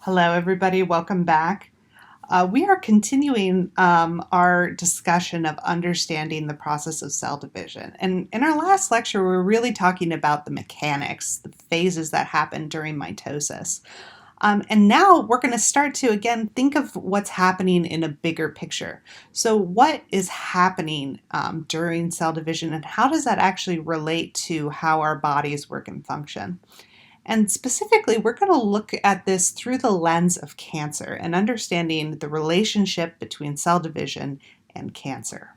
Hello, everybody. Welcome back. We are continuing our discussion of understanding the process of cell division. And in our last lecture, we were really talking about the mechanics, the phases that happen during mitosis. And now we're going to start to, again, think of what's happening in a bigger picture. So what is happening during cell division, and how does that actually relate to how our bodies work and function? And specifically, we're going to look at this through the lens of cancer and understanding the relationship between cell division and cancer.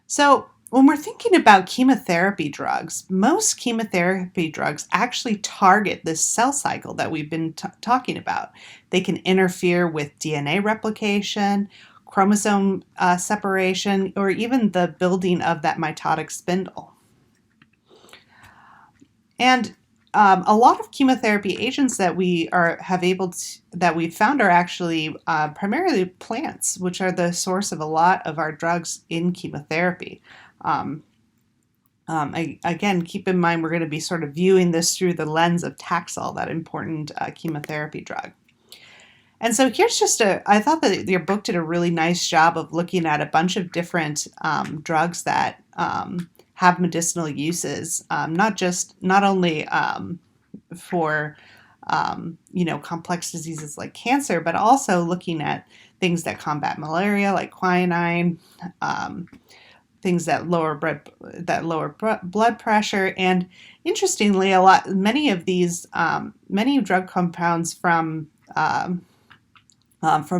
So, when we're thinking about chemotherapy drugs, most chemotherapy drugs actually target this cell cycle that we've been talking about. They can interfere with DNA replication, chromosome separation, or even the building of that mitotic spindle. And a lot of chemotherapy agents that we've found are actually primarily plants, which are the source of a lot of our drugs in chemotherapy. Again, keep in mind we're going to be sort of viewing this through the lens of Taxol, that important chemotherapy drug. And so here's I thought that your book did a really nice job of looking at a bunch of different drugs that have medicinal uses, not only for complex diseases like cancer, but also looking at things that combat malaria like quinine, things that lower blood pressure, and interestingly, many of these many drug compounds from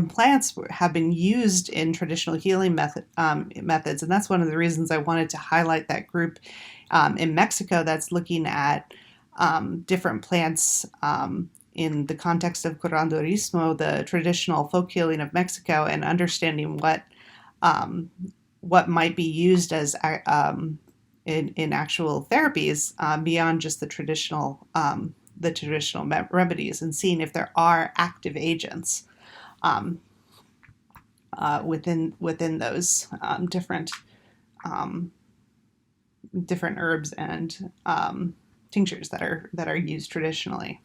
plants have been used in traditional healing methods, and that's one of the reasons I wanted to highlight that group in Mexico that's looking at different plants in the context of curanderismo, the traditional folk healing of Mexico, and understanding what might be used as in actual therapies beyond just the traditional remedies, and seeing if there are active agents within those different herbs and tinctures that are used traditionally.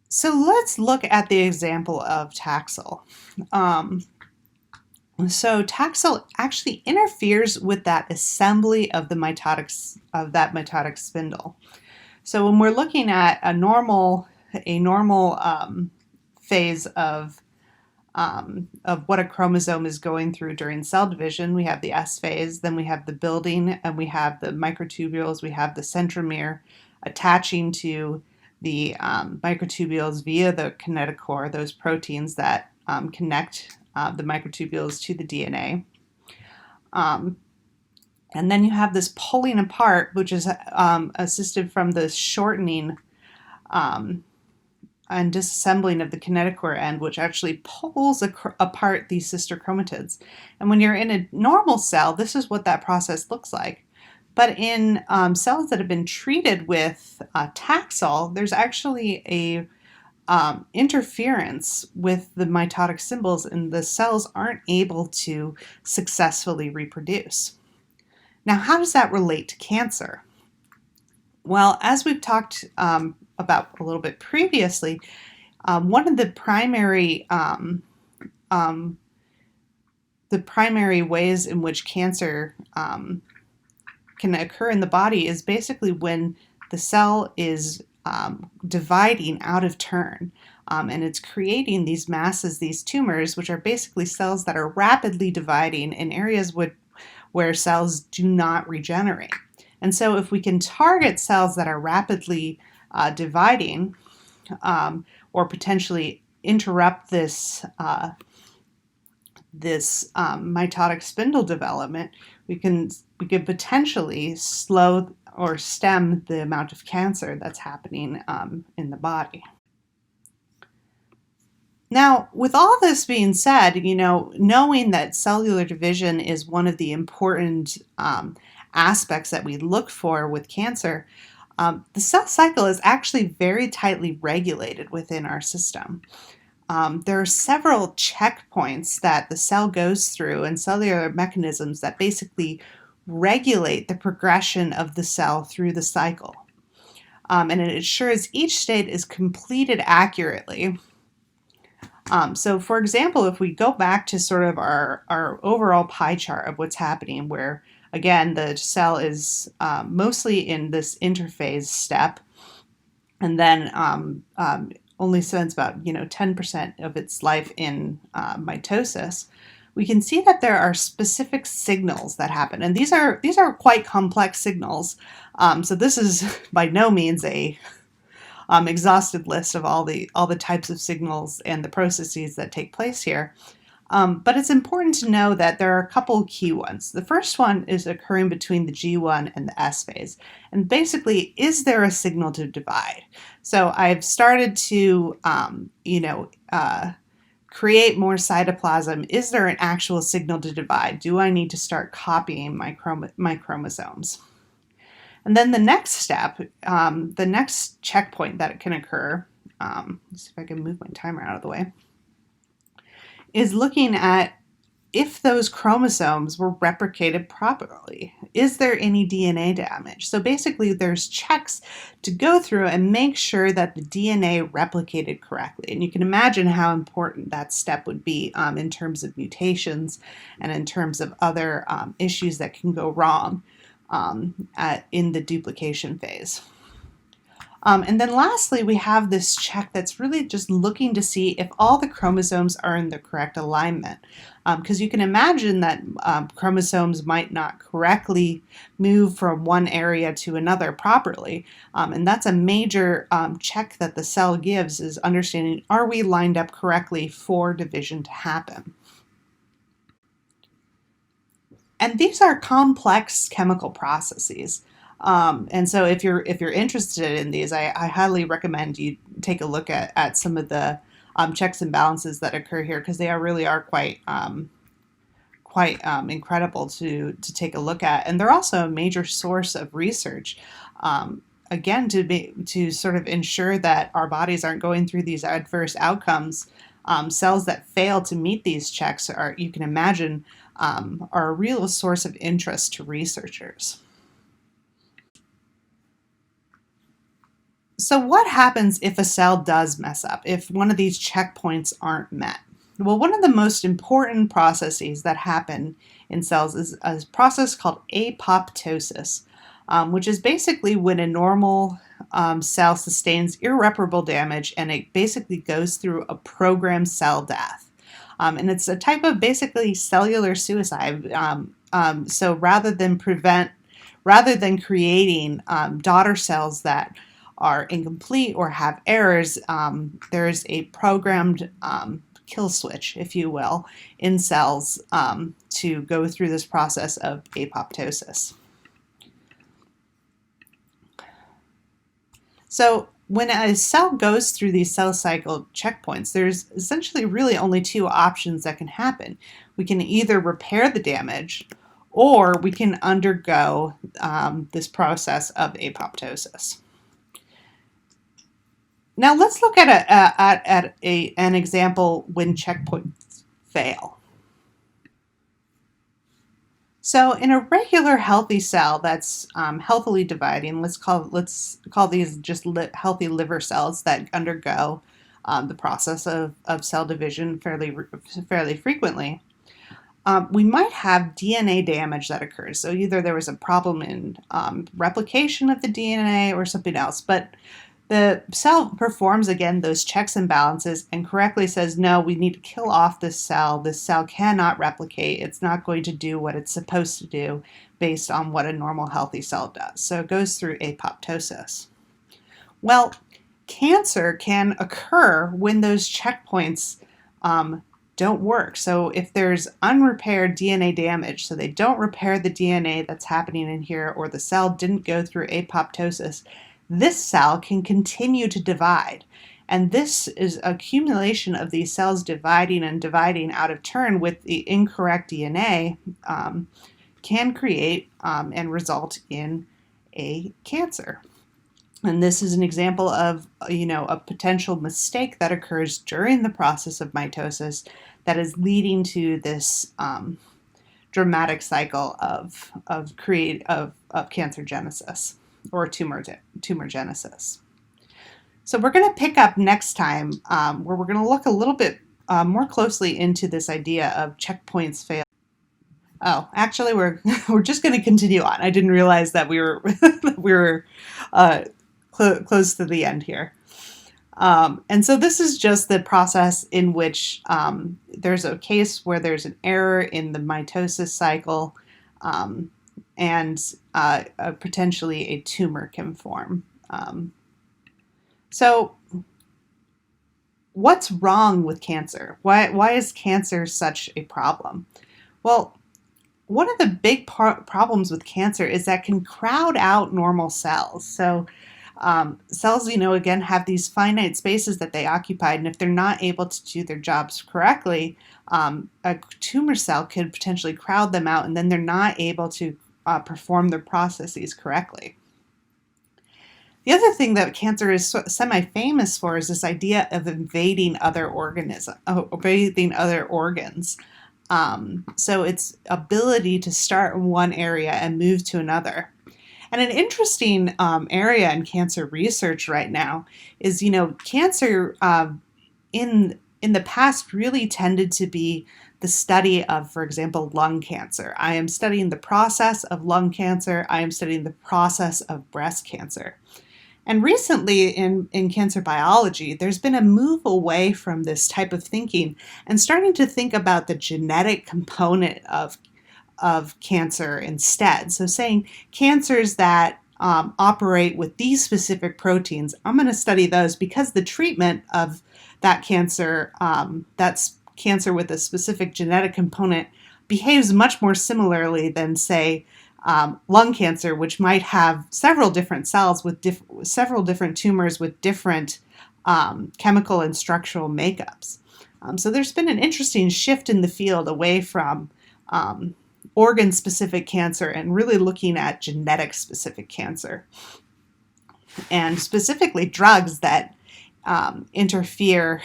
So let's look at the example of Taxol. So Taxol actually interferes with that assembly of that mitotic spindle. So when we're looking at a normal phase of what a chromosome is going through during cell division, we have the S phase, then we have the building, and we have the microtubules, we have the centromere attaching to the microtubules via the kinetochore, those proteins that connect the microtubules to the DNA. And then you have this pulling apart, which is assisted from the shortening and disassembling of the kinetochore end, which actually pulls apart these sister chromatids. And when you're in a normal cell, this is what that process looks like. But in cells that have been treated with Taxol, there's actually a interference with the mitotic symbols, and the cells aren't able to successfully reproduce. Now, how does that relate to cancer? Well, as we've talked about a little bit previously, one of the primary ways in which cancer can occur in the body is basically when the cell is dividing out of turn, and it's creating these masses, these tumors, which are basically cells that are rapidly dividing in areas where cells do not regenerate. And so if we can target cells that are rapidly dividing, or potentially interrupt this mitotic spindle development, we could potentially slow or stem the amount of cancer that's happening in the body. Now, with all this being said, knowing that cellular division is one of the important aspects that we look for with cancer, the cell cycle is actually very tightly regulated within our system. There are several checkpoints that the cell goes through and cellular mechanisms that basically regulate the progression of the cell through the cycle. and it ensures each state is completed accurately. So for example, if we go back to sort of our overall pie chart of what's happening, where again, the cell is mostly in this interphase step, and then only spends about 10% of its life in mitosis, we can see that there are specific signals that happen, and these are quite complex signals. So this is by no means a exhaustive list of all the types of signals and the processes that take place here. But it's important to know that there are a couple key ones. The first one is occurring between the G1 and the S phase. And basically, is there a signal to divide? So I've started to, create more cytoplasm. Is there an actual signal to divide? Do I need to start copying my chromosomes? And then the next step, the next checkpoint that can occur, let's see if I can move my timer out of the way, is looking at if those chromosomes were replicated properly. Is there any DNA damage? So basically there's checks to go through and make sure that the DNA replicated correctly. And you can imagine how important that step would be in terms of mutations and in terms of other issues that can go wrong in the duplication phase. And then lastly, we have this check that's really just looking to see if all the chromosomes are in the correct alignment. Because you can imagine that chromosomes might not correctly move from one area to another properly. And that's a major check that the cell gives, is understanding, are we lined up correctly for division to happen? And these are complex chemical processes. And so if you're interested in these, I highly recommend you take a look at some of the checks and balances that occur here, because they really are quite incredible to take a look at. And they're also a major source of research. Again, to sort of ensure that our bodies aren't going through these adverse outcomes. Cells that fail to meet these checks are, you can imagine, are a real source of interest to researchers. So what happens if a cell does mess up, if one of these checkpoints aren't met? Well, one of the most important processes that happen in cells is a process called apoptosis, which is basically when a normal cell sustains irreparable damage and it basically goes through a programmed cell death. And it's a type of basically cellular suicide. So rather than creating daughter cells that are incomplete or have errors, there's a programmed kill switch, if you will, in cells to go through this process of apoptosis. So when a cell goes through these cell cycle checkpoints, there's essentially really only two options that can happen. We can either repair the damage, or we can undergo this process of apoptosis. Now let's look at an example when checkpoints fail. So in a regular healthy cell that's healthily dividing, let's call these just healthy liver cells that undergo the process of cell division fairly frequently. We might have DNA damage that occurs. So either there was a problem in replication of the DNA or something else, but the cell performs, again, those checks and balances and correctly says, no, we need to kill off this cell. This cell cannot replicate. It's not going to do what it's supposed to do based on what a normal healthy cell does. So it goes through apoptosis. Well, cancer can occur when those checkpoints don't work. So if there's unrepaired DNA damage, so they don't repair the DNA that's happening in here, or the cell didn't go through apoptosis, this cell can continue to divide. And this is accumulation of these cells dividing and dividing out of turn with the incorrect DNA can create and result in a cancer. And this is an example of, a potential mistake that occurs during the process of mitosis that is leading to this dramatic cycle of cancer genesis. or tumorigenesis. So we're going to pick up next time where we're going to look a little bit more closely into this idea of checkpoints fail. Oh, actually, we're just going to continue on. I didn't realize that we were close to the end here. And so this is just the process in which there's a case where there's an error in the mitosis cycle, and potentially a tumor can form. So what's wrong with cancer? Why is cancer such a problem? Well, one of the big problems with cancer is that it can crowd out normal cells. So cells, again, have these finite spaces that they occupy, and if they're not able to do their jobs correctly, a tumor cell could potentially crowd them out, and then they're not able to perform their processes correctly. The other thing that cancer is semi-famous for is this idea of invading other organs. So its ability to start in one area and move to another. And an interesting area in cancer research right now is, cancer in the past really tended to be the study of, for example, lung cancer. I am studying the process of lung cancer. I am studying the process of breast cancer. And recently in cancer biology, there's been a move away from this type of thinking and starting to think about the genetic component of cancer instead. So saying cancers that operate with these specific proteins, I'm going to study those because the treatment of that cancer, that's cancer with a specific genetic component, behaves much more similarly than, say, lung cancer, which might have several different cells with several different tumors with different chemical and structural makeups. So there's been an interesting shift in the field away from organ-specific cancer and really looking at genetic-specific cancer, and specifically drugs that interfere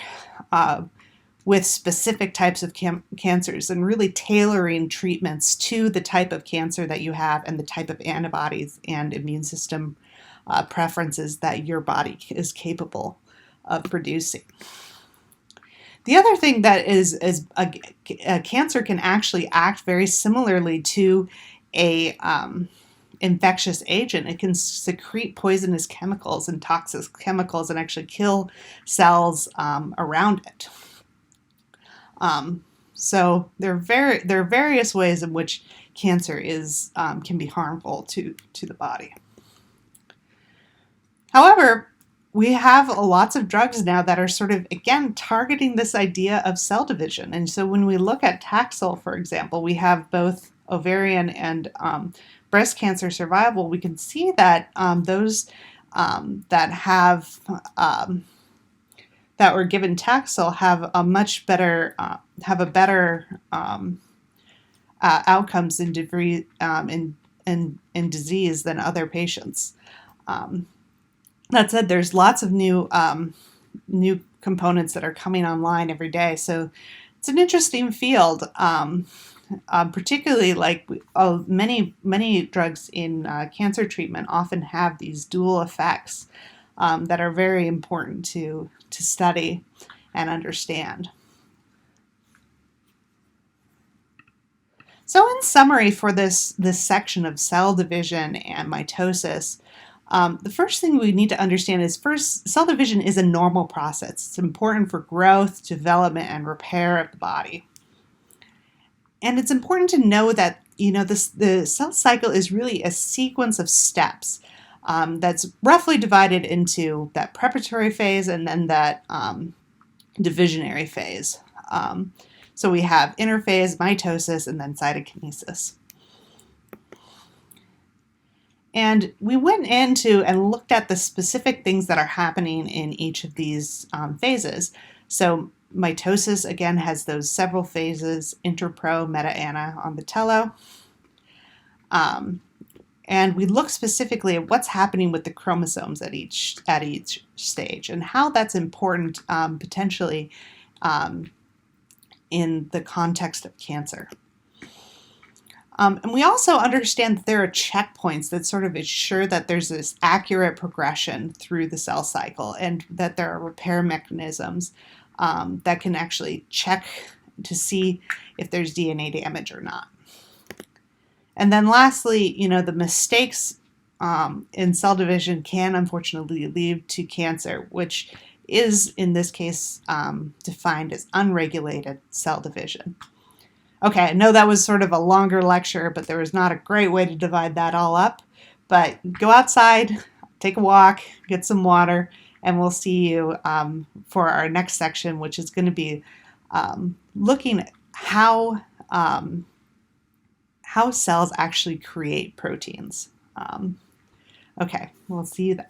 with specific types of cancers, and really tailoring treatments to the type of cancer that you have and the type of antibodies and immune system preferences that your body is capable of producing. The other thing that is a cancer can actually act very similarly to a infectious agent. It can secrete poisonous chemicals and toxic chemicals and actually kill cells around it. So there are various ways in which cancer can be harmful to the body. However, we have lots of drugs now that are sort of, again, targeting this idea of cell division. And so when we look at Taxol, for example, we have both ovarian and breast cancer survival. We can see that those that were given Taxol have a much better outcomes in disease than other patients. That said, there's lots of new components that are coming online every day, so it's an interesting field. Particularly, like many drugs in cancer treatment often have these dual effects that are very important to study and understand. So in summary for this section of cell division and mitosis, the first thing we need to understand is, first, cell division is a normal process. It's important for growth, development, and repair of the body. And it's important to know that the cell cycle is really a sequence of steps that's roughly divided into that preparatory phase and then that divisionary phase. So we have interphase, mitosis, and then cytokinesis. And we went into and looked at the specific things that are happening in each of these phases. So mitosis, again, has those several phases: interpro, meta, ana on the tello. And we look specifically at what's happening with the chromosomes at each stage and how that's important potentially in the context of cancer. And we also understand that there are checkpoints that sort of ensure that there's this accurate progression through the cell cycle and that there are repair mechanisms that can actually check to see if there's DNA damage or not. And then lastly, the mistakes in cell division can unfortunately lead to cancer, which is in this case defined as unregulated cell division. Okay, I know that was sort of a longer lecture, but there was not a great way to divide that all up. But go outside, take a walk, get some water, and we'll see you for our next section, which is going to be looking at how cells actually create proteins. Okay, we'll see you then.